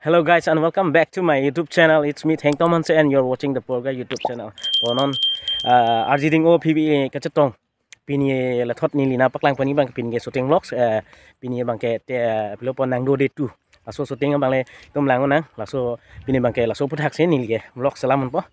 Hello guys and welcome back to my YouTube channel. It's me Theng Tomanse and you're watching the Porga YouTube channel. Tonon arjiding o PB kachetong pini la thot ni lina paklang pani bang pin ge shooting vlogs pini bang ke te pilopon nang do de tu laso shooting bang le tom lang na laso pini bang ke laso puthak se ni ge vlog salamon po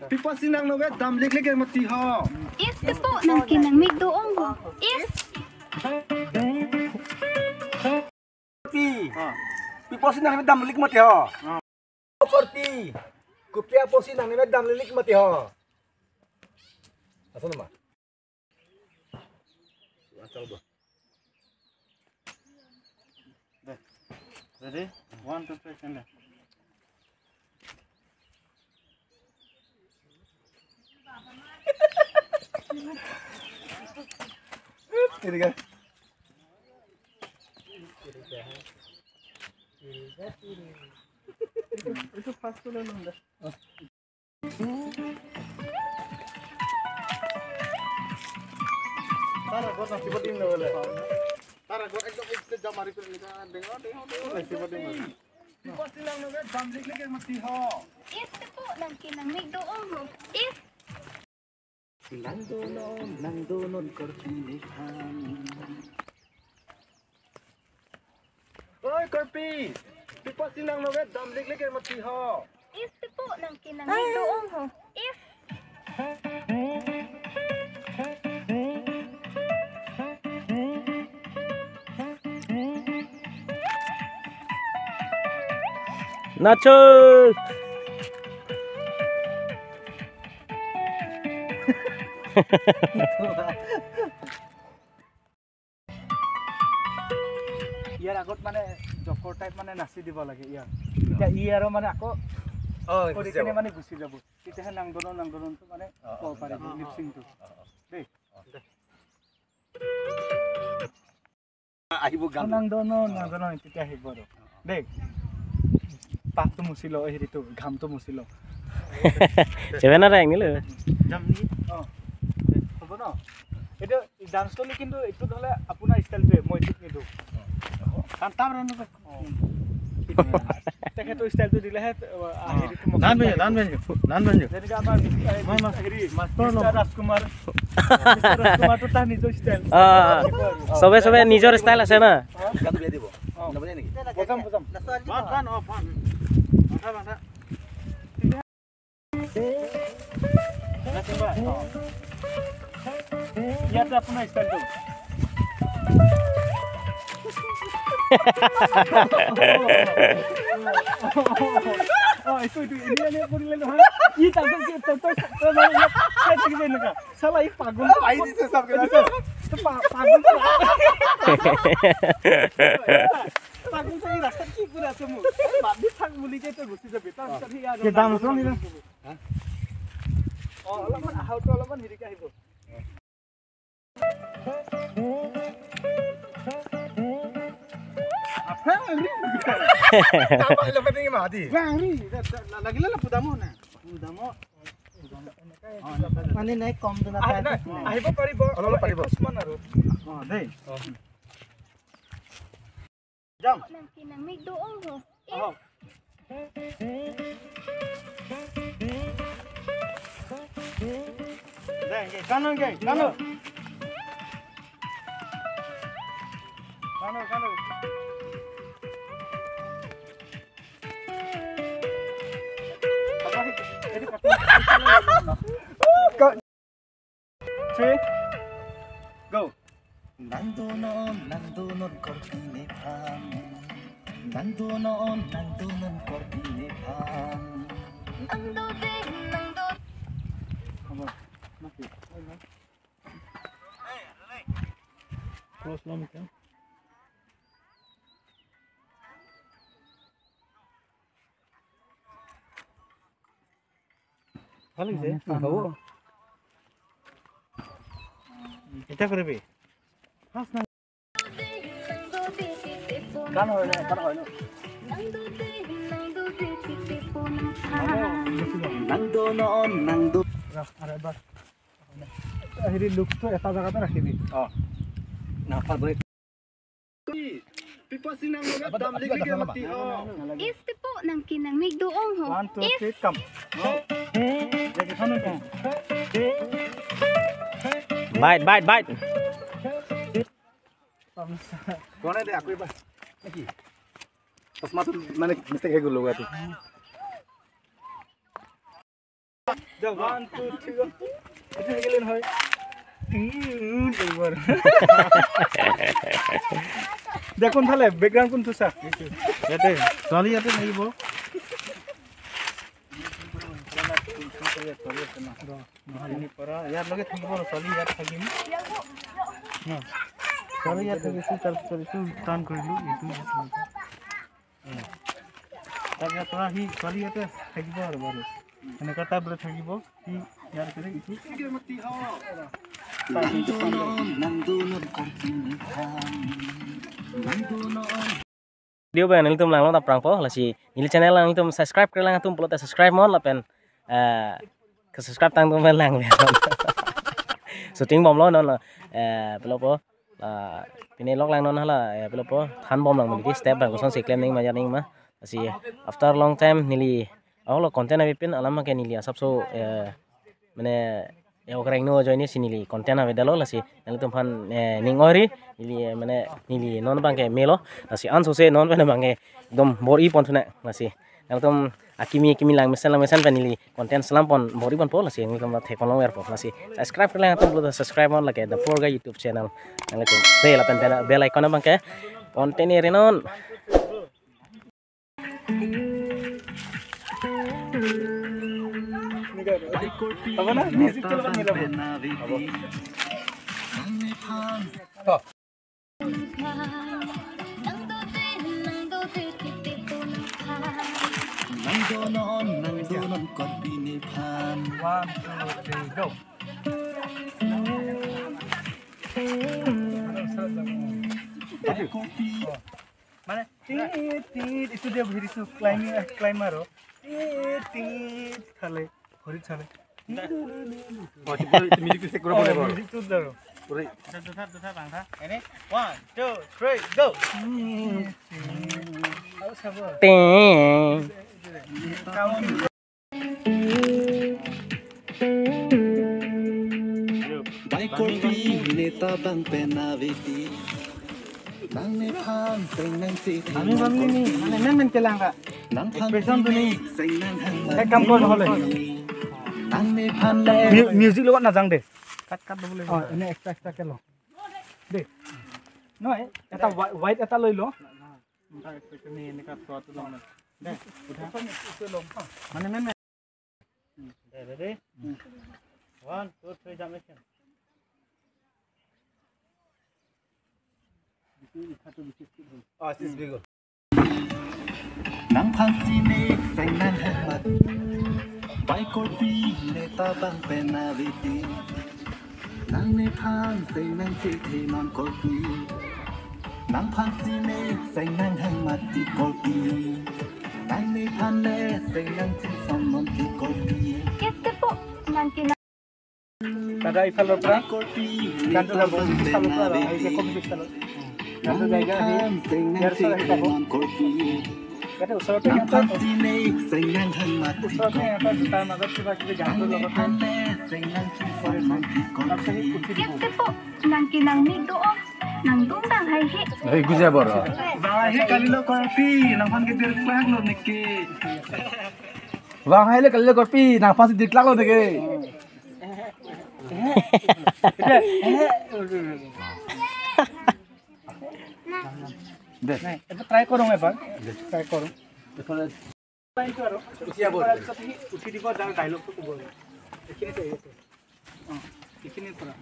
Pipa sinang no bet dam lik lik mati ha. Is po nang kinang mig doong ho. Is Pipa sinang bet dam lik mati ha. Korpi. Kupya po sinang bet dam lik mati ha. Asa nama? Achal ba. Ready? 1 2 3 and Ini kan. itu fast tuh loh dah. Tara gua nasi boding loh le. Tara gua ekdom jam hari tuh kan dengar nasi boding loh. Pipa sinang no bet dam lik lik mati ha. is po nang kinang mig doong ho. Is Nandonon korpinihan. Oi Korpi. Pipa sinang no bet dam lik lik mati ha. is po nang kinang mig doong ho. Is Nacho ইয়াৰ আগত মানে জকৰ type মানে নাচি দিব লাগে ইয়াৰ এতিয়া ই আৰু মানে আকৌ কৰি কিনে মানে গুচি যাব তেতিয়াহে নাংদনটো মানে ক'ব পাৰিব লিপচিংটো দেই আহিব গান নাংদন তেতিয়া আহিব আৰু দেই পাকটো মুচি ল হেৰিটো ঘামটো মুচি ল Sebenarnya reng ni le. জামনি হ'ব ন এইটো ডান্স কৰিলে কিন্তু এইটো হ'লে আপোনাৰ ষ্টাইলটোৱে মই ঠিক নিদিওঁ কাৰণ তাৰ তেখেতৰ ষ্টাইলটো দিলেহে হেৰিটো দান বেঞ্জ যেনেকৈ আমাৰ হেৰি মাষ্টাৰ ৰাজকুমাৰটো তাৰ নিজৰ ষ্টাইল Sobe নিজৰ style আছে না গান বিয়া দিব নবনে নেকি বজাম মাথা ইয়াতে আপোনাৰ ষ্টাইলটো এইটো এনে কৰিলে নহয় ই তাৰপিছত চালা ই পাগল আহি দিছে সব পাগল ৰাস্তাত কি কৰি আছে মোক বান্ধি থাক বুলি কে তই গুচি যাবি তাৰপিছত সি অলপমান আহোঁতে অলপমান হেৰিকে আহিব লাগিলে পুদামো না মানে নাই কম দিন আহিব পাৰিব অলপ পাৰিব কিছুমান আৰু দেই যাম nang kinang mig doong ho. Kano Three, go. Nandonon korpinihan. Nandonon korpinihan. Nang do din nang do. Close lang ka. Haling sih, bawa. Kita kerja. Has na. Kan hoy na. Nang do din nang do di po nang Nandonon. Are bar. Hiri looks to eta jagate rakhibi. নাফাল বলে Este po ng kinamig doong ho. 1 2 3 come Jadi sana kan Bite. Kone deh aku iba. Lagi. Pas masuk mana mistake gue logo tuh. Jom 1 2 3 go Itu gelen hoy দেখুন তাহলে background কোনটো সা ইয়াতে চলি ইয়াতে লাগিব নহলে পৰা ইয়াৰ লগে থাকিব চলি ইয়াত থাকিম চলি ইয়াতে বেছি তাৰপিছত টান কৰিলো এইটো তাৰপিছত পৰা সি চলি ইয়াতে থাকিব আৰু বাৰু এনেকুৱা টাইপৰে থাকিব সি ইয়াৰ কৰি ইটো Video ba nang tum lang ta prang po la si ni channel lang tum subscribe kre lang tum pulot subscribe mon la pen ke subscribe tang tum lang le shooting bom lo non la pelo po pine lok lang non hala pelo po than bom lang di step bang ko son si claim ning ma ya ning ma si after long time nili awlo content abi pin alama ke nili asap so mane ya orang no join ni sini li konten ave dalo la si nang tum phan ningori nili mane nili non bang ke melo la si anso se non bang ke dom bori pon thuna la si nang tum akimi lang mesan panili konten salam pon bori pon po la si nang tum the pon wer po la si subscribe kre lang tum subscribe on la ke the Porga YouTube channel nang tum bell apan bell icon bang ke konten ni renon apa na music chalo nila go mana tit itu dia berdiri tu climber tit khale hori chale Oh, itu music itu kurang boleh. music tu daro Puri. Dua bangsa ini 1 2 3 go harus sabar ting Bai korpi neta bang penaviti Nang ne phan sing nang si আমি ভাবলি নি মানে man Klang কা Nang phan expression tu ni sing nang hang এক কাম কর নহলে Nang ne phan le music লগত নাযাং দে কাট দবলে অ এনে এক্সট্রা কে ল দে নয় এটা হোয়াইট এটা লৈ ল এক্সপ্রেশন নি এনেকা ফটো ল দে উঠা মানে মেন দে দে 1 2 3 জামেশন Oh, this big. Nang phan si ne sing nang hang mat Bai korpi neta bang penaviti Nang ne phan sing nang si thi non korpi Nang phan si ne sing nang hang mat ti korpi Nang ne phan le sing nang si son non ti korpi Este po ng kinamig kada ifaler pra Korpi kanto la music salo pra ay ke komik salo kanto jayga hi yar sa kita ko kada usarate Nang yata phan si ne sing nang hang mat ti usarate yata juta magat kiba kiba janto logot sing nang si son non ti tapos hi korpi uthi dibo Este po ng kinamig doong ng dundang hay hit. Hey, gujya boro. bahe kalilo korpi nang phan ke dir klag lo nikki Wang hai le kalle korpi, nang pasi diklak lo deke. নাই এটা try করুম এবার try করুম line করো Gujya boro. উঠি দিব যার ডায়লগটো কব এখিনি চাই আছে এখিনি পৰা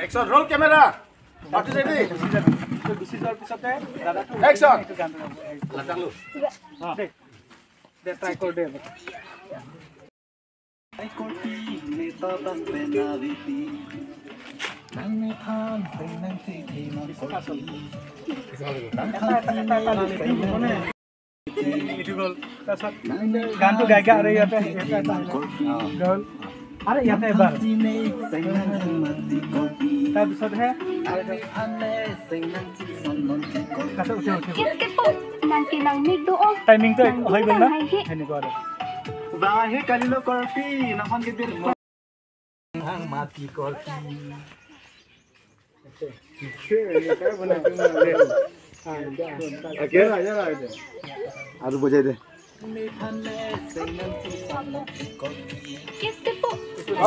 Action, roll camera. Artist ready. গুচি যোৱাৰ পিছতে দাদাটো Action. এইটো গানটো গাব। Latang lu. দে দে ট্রাই কৰ দে এবাৰ Bai korpi neta bang penaviti Nang ne phan sing nang si thi non korpi Nang phan si ne sing nang hang এইটো গ'ল তাৰপিছত গানটো গাই গাই আৰু ইয়াতে এটা korpi গ'ল আৰে ইয়াতে এবাৰ Sine senang mati kopi তাৰপিছত হে Ane phane senang sonon ki kopi কাছে উঠে উঠে Kiske po nang kinangnig doon. টাইমিংটো হৈ গ'ল না সেনেকুৱা আৰু Bahe kalilo kopi nahon gidir Nang mati kopi. Okay. Aduh bojai deh. Ane phane senang sonon ki kopi Kiske po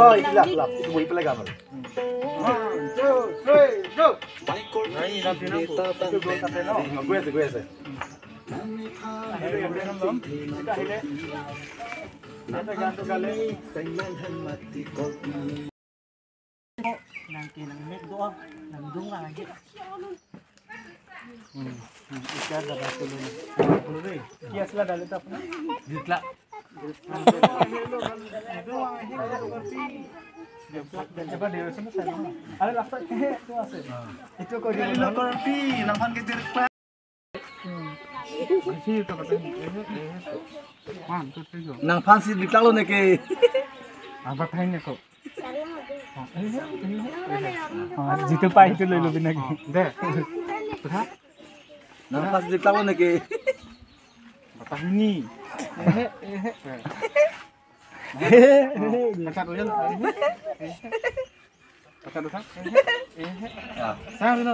Oh, itu lap. Itu boleh pelang apa? Bai kopi neta bang Gue sih. Ane phane আহিলে এটা গানটো গালে senang mati kopi nang kinangnig doon nang dunga lagi ইচ্ছা দাদা তুলো রে কি আসলা ডালে তো আপনার জিতলা এবার ডিউরেশন চাই না আরে লাস্টত তো আছে এটো কই দিল kalilo kopi nahon gidir বেশি তো কথা মান তো ঠিক Nang fancy di talo nih ke. আবার ঠাই নাকো জিতু পাই তো লৈ লবি নাকি দে কথা Nang fancy di talo nih ke. Patahini. Dekat ujung. Dekat ujung. Sana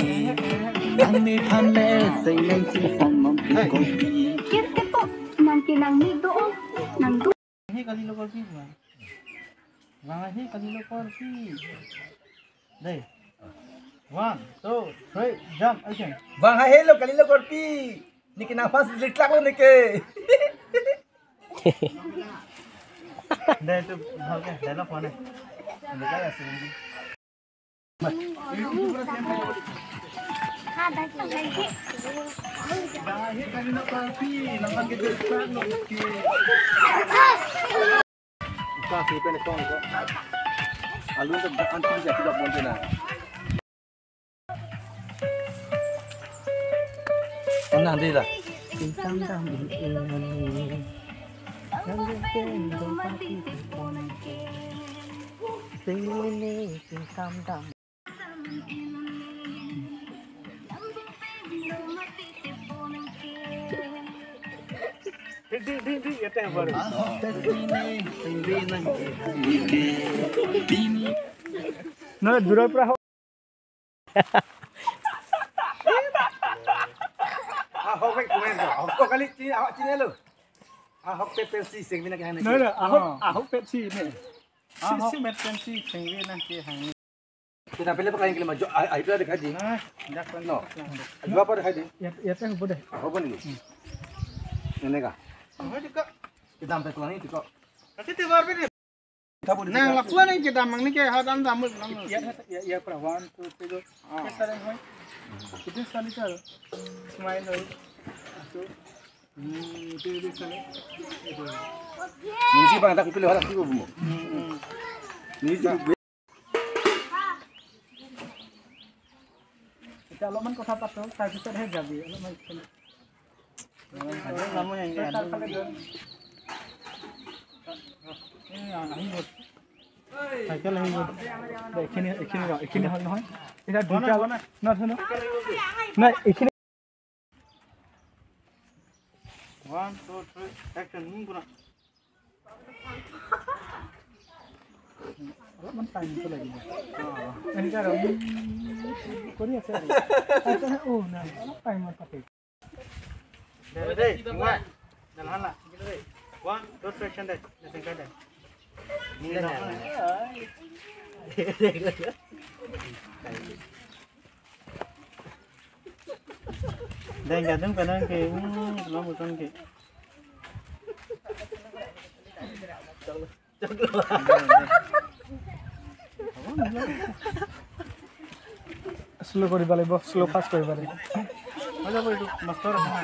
Ane phane senang sonon ki kopi Kiske po nang kinangnig doon. Nang Ini kali lo korpi. Lahi kali lo korpi. Deh. 1 2 3 jump action. Bang hello kalilo kopi. Niki nang fancy di talo nih ke. Deh itu ভালকে dialog মানে দেখাই আছে Bahe kalilo kopi nahon gidir kopi Fancy pen kong ko. Alun tuh anti bisa tidak boleh na. Tenang deh lah. di এটা baru no dura pra Ahok baik komen tu. Ahok kali Cina lu. Ahok pensi sing bina kahan. no ahok pepsi ne si met pensi sengwe nanti hang Kita pilih pakai yang kelima. Itu ada kaji. nah dak kan No. Dua apa ada kaji? ya teh boleh Ahok pun ni. Ini kah? oh dikak Kita sampai tulang ini kok. nanti tibar bini Kita boleh. nang lakuan ni kita mang ni ke hadam damu ya pra 1 2 3 ke saran hoy कितने साल का smile हो तो itu sale Ni si bang tak pilih orang tu bumu. Ni si kita lo man কথা পাতো তাৰ পিছত হে যাবি lo man নাম yang আহিব সাইকেল আহিব এইখিনি হল নহয় এটা দুটা না শুনো না এইখিনি 1 2 3 অ্যাকশন পুরা অলপমান টাইম তো লাগিব এনেকা কৰি আছে আৰু ও না অলপ টাইমৰ পাতে দে মই নালা দে 1 2 3 অ্যাকশন দে সেকেন্ড দে đây giờ đứng phải nói kì nó một con kì slow kori bale bo slow fast kori bale aja bo itu master ha